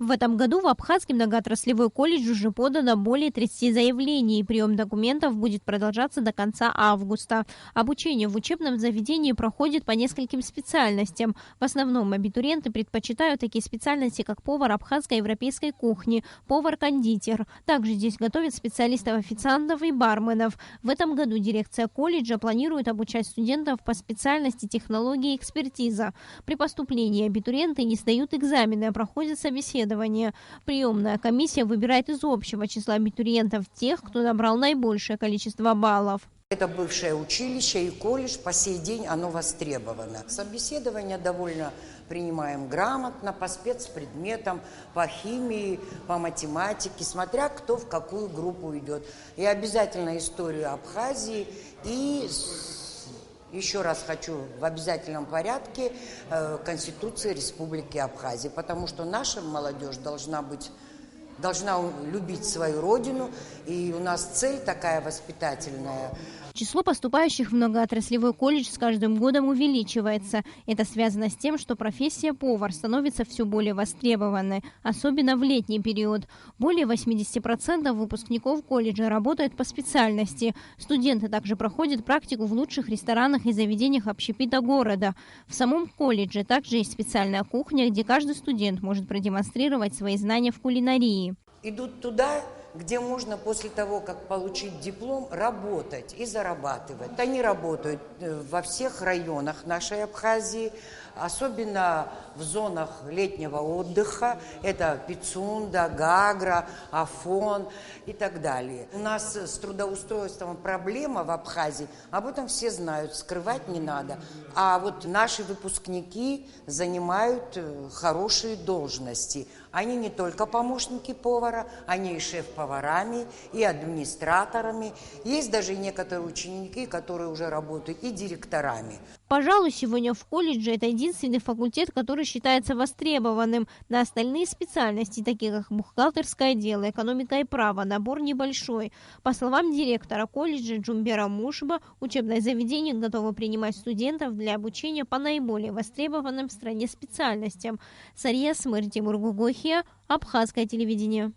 В этом году в Абхазский многоотраслевой колледж уже подано более 30 заявлений. Прием документов будет продолжаться до конца августа. Обучение в учебном заведении проходит по нескольким специальностям. В основном абитуриенты предпочитают такие специальности, как повар абхазской европейской кухни, повар-кондитер. Также здесь готовят специалистов-официантов и барменов. В этом году дирекция колледжа планирует обучать студентов по специальности технологии и экспертиза. При поступлении абитуриенты не сдают экзамены, а проходят собеседование. Приемная комиссия выбирает из общего числа абитуриентов тех, кто набрал наибольшее количество баллов. Это бывшее училище и колледж, по сей день оно востребовано. Собеседование довольно принимаем грамотно, по спецпредметам, по химии, по математике, смотря кто в какую группу идет. И обязательно историю Абхазии и... Еще раз хочу в обязательном порядке Конституции Республики Абхазия, потому что наша молодежь должна любить свою родину, и у нас цель такая воспитательная. Число поступающих в многоотраслевой колледж с каждым годом увеличивается. Это связано с тем, что профессия повар становится все более востребованной, особенно в летний период. Более 80% выпускников колледжа работают по специальности. Студенты также проходят практику в лучших ресторанах и заведениях общепита города. В самом колледже также есть специальная кухня, где каждый студент может продемонстрировать свои знания в кулинарии. Идут туда, где можно после того, как получить диплом, работать и зарабатывать. Они работают во всех районах нашей Абхазии, особенно в зонах летнего отдыха. Это Пицунда, Гагра, Афон и так далее. У нас с трудоустройством проблема в Абхазии, об этом все знают, скрывать не надо. А вот наши выпускники занимают хорошие должности. Они не только помощники повара, они и шеф-поварами, и администраторами. Есть даже некоторые ученики, которые уже работают и директорами. Пожалуй, сегодня в колледже это единственный факультет, который считается востребованным. На остальные специальности, такие как бухгалтерское дело, экономика и право, набор небольшой. По словам директора колледжа Джумбера Мушба, учебное заведение готово принимать студентов для обучения по наиболее востребованным в стране специальностям. Сария Смыр, Тимур Гугохия, Абхазское телевидение.